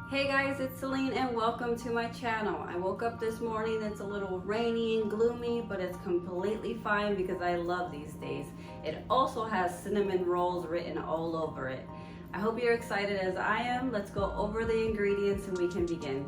Hey guys, it's Selene and welcome to my channel. I woke up this morning, it's a little rainy and gloomy, but it's completely fine because I love these days. It also has cinnamon rolls written all over it. I hope you're excited as I am. Let's go over the ingredients and we can begin.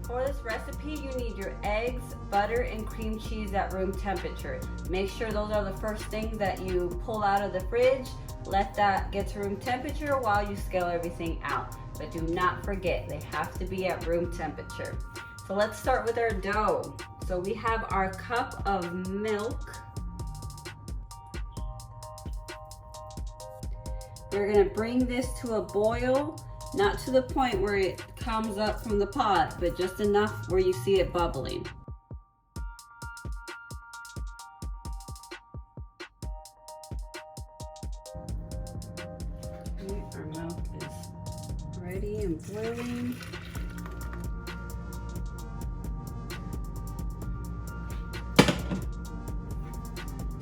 For this recipe, you need your eggs, butter, and cream cheese at room temperature. Make sure those are the first things that you pull out of the fridge. Let that get to room temperature while you scale everything out. But do not forget, they have to be at room temperature. So let's start with our dough. So we have our cup of milk. We're gonna bring this to a boil. Not to the point where it comes up from the pot, but just enough where you see it bubbling. Okay, our milk is ready and boiling.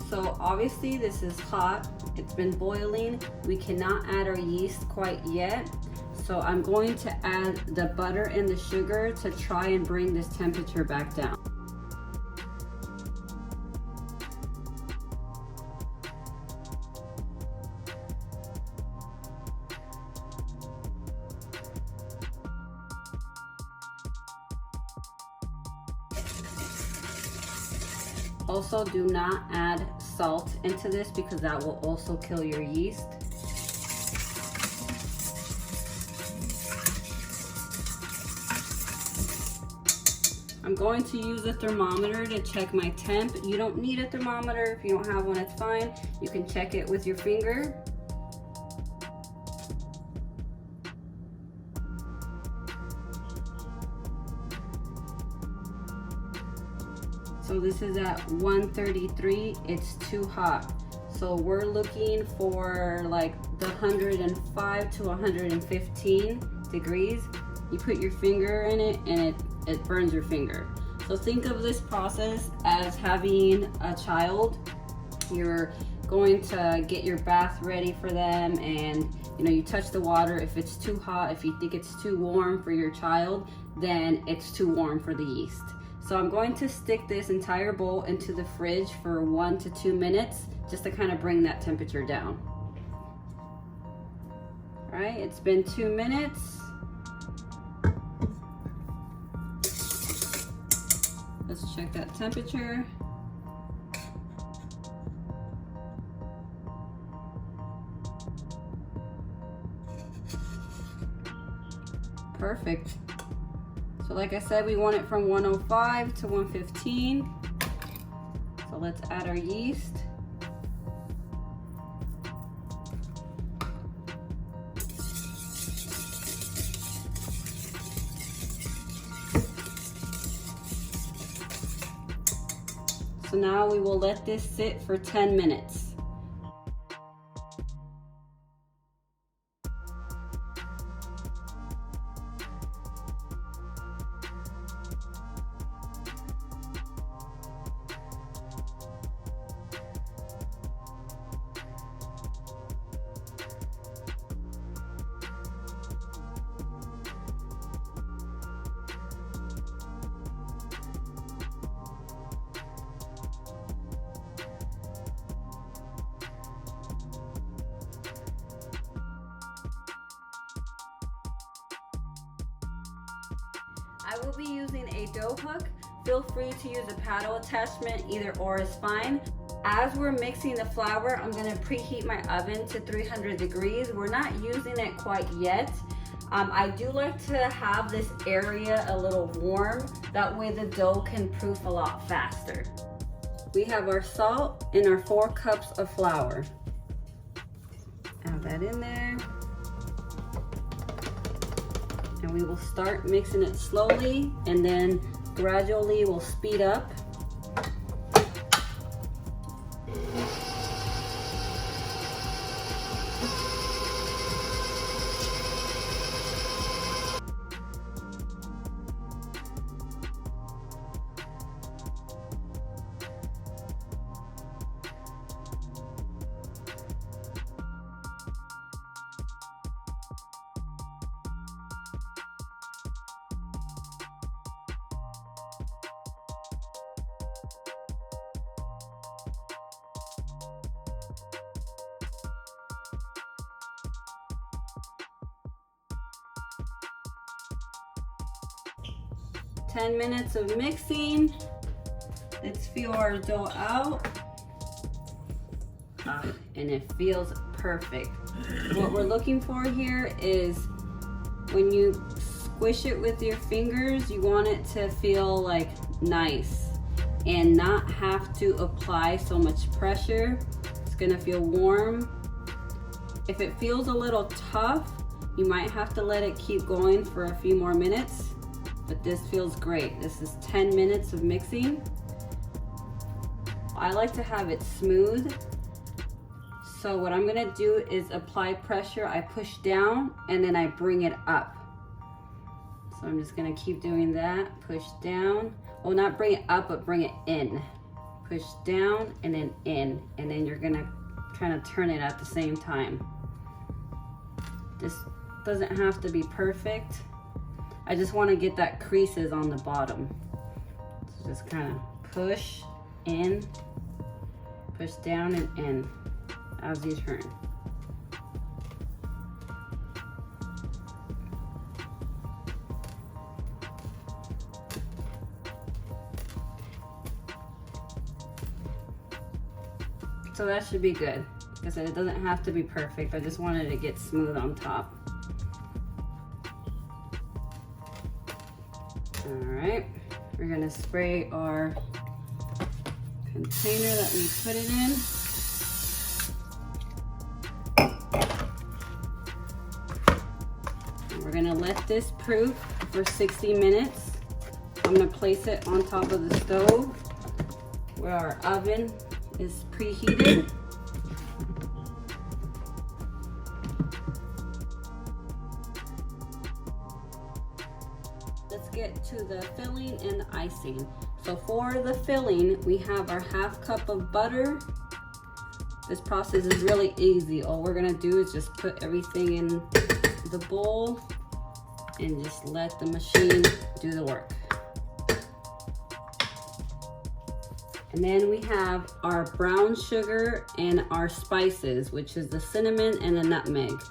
So obviously this is hot, it's been boiling. We cannot add our yeast quite yet. So I'm going to add the butter and the sugar to try and bring this temperature back down. Also, do not add salt into this because that will also kill your yeast. I'm going to use a thermometer to check my temp. You don't need a thermometer. If you don't have one, it's fine. You can check it with your finger. So this is at 133. It's too hot. So we're looking for like the 105 to 115 degrees. You put your finger in it and it burns your finger. So think of this process as having a child. You're going to get your bath ready for them, and you touch the water. If it's too hot, if you think it's too warm for your child, then it's too warm for the yeast. So I'm going to stick this entire bowl into the fridge for 1 to 2 minutes just to kind of bring that temperature down. All right, it's been 2 minutes. Let's check that temperature. Perfect. So like I said, we want it from 105 to 115. So let's add our yeast. So now we will let this sit for 10 minutes. I will be using a dough hook. Feel free to use a paddle attachment, either or is fine. As we're mixing the flour, I'm gonna preheat my oven to 300 degrees. We're not using it quite yet. I do like to have this area a little warm. That way the dough can proof a lot faster. We have our salt and our 4 cups of flour. Add that in there. And we will start mixing it slowly, and then gradually we'll speed up. Ten minutes of mixing. Let's feel our dough out. And it feels perfect. What we're looking for here is when you squish it with your fingers, you want it to feel like nice and not have to apply so much pressure. It's gonna feel warm. If it feels a little tough, you might have to let it keep going for a few more minutes. But this feels great. This is 10 minutes of mixing. I like to have it smooth. So what I'm gonna do is apply pressure. I push down and then I bring it up. So I'm just gonna keep doing that. Push down. Well, not bring it up, but bring it in. Push down and then in. And then you're gonna kind of turn it at the same time. This doesn't have to be perfect. I just want to get that creases on the bottom. So just kind of push in, push down and in as you turn. So that should be good. Like I said, it doesn't have to be perfect. I just wanted to get smooth on top. All right, we're gonna spray our container that we put it in. And we're gonna let this proof for 60 minutes. I'm gonna place it on top of the stove where our oven is preheated. Let's get to the filling and the icing. So for the filling, we have our 1/2 cup of butter. This process is really easy. All we're gonna do is just put everything in the bowl and just let the machine do the work. And then we have our brown sugar and our spices, which is the cinnamon and the nutmeg.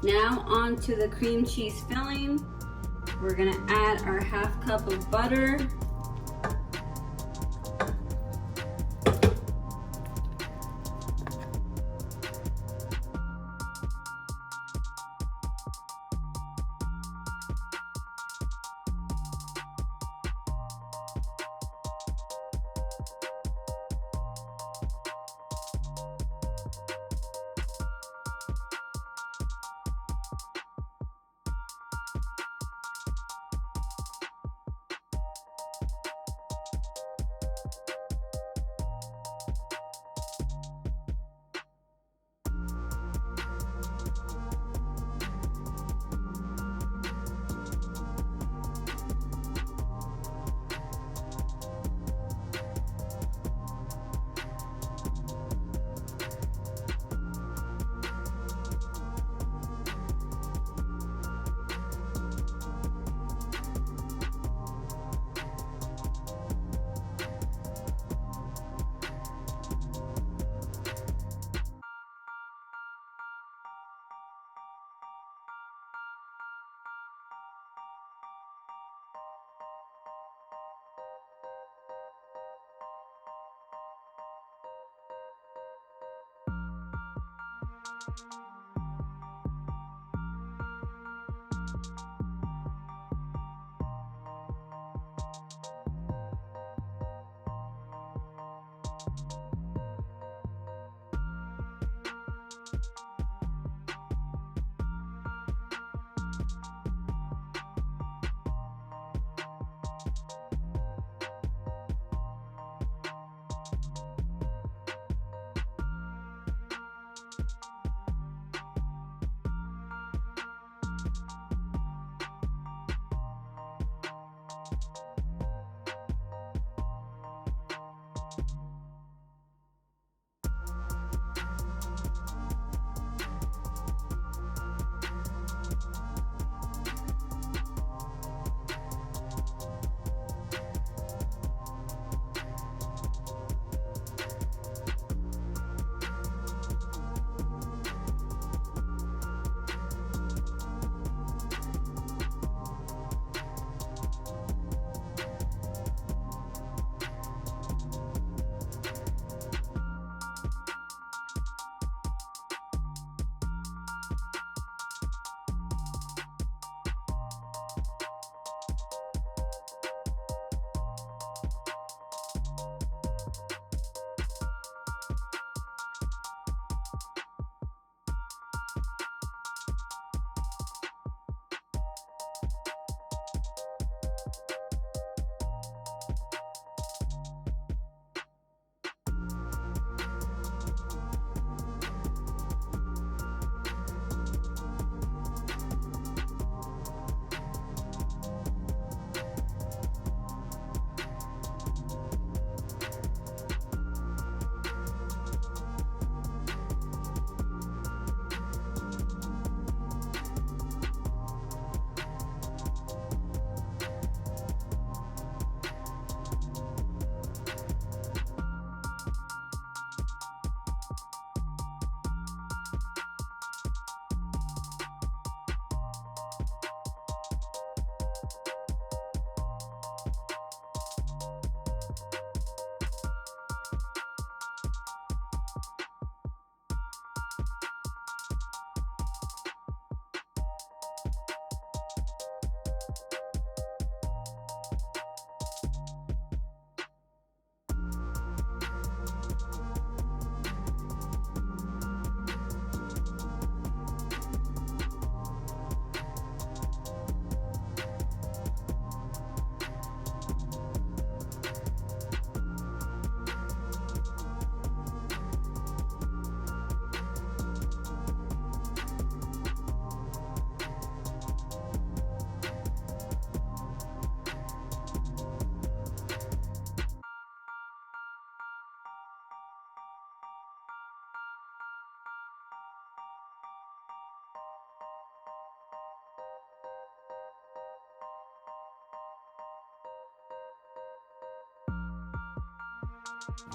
Now on to the cream cheese filling. We're gonna add our 1/2 cup of butter.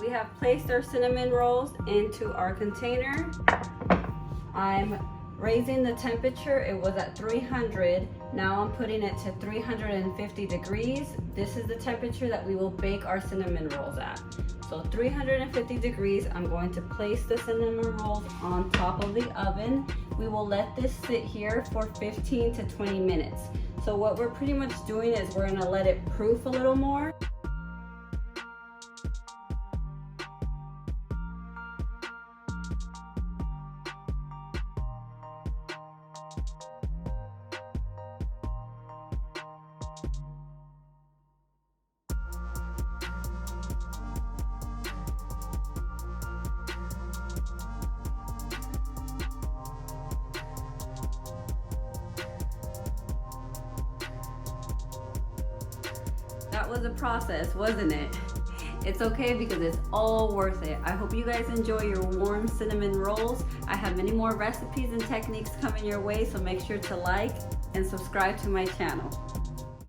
We have placed our cinnamon rolls into our container. I'm raising the temperature. It was at 300. Now I'm putting it to 350 degrees. This is the temperature that we will bake our cinnamon rolls at. So 350 degrees, I'm going to place the cinnamon rolls on top of the oven. We will let this sit here for 15 to 20 minutes. So what we're pretty much doing is we're gonna let it proof a little more. That was a process, wasn't it? It's okay because it's all worth it. I hope you guys enjoy your warm cinnamon rolls. I have many more recipes and techniques coming your way, so make sure to like and subscribe to my channel.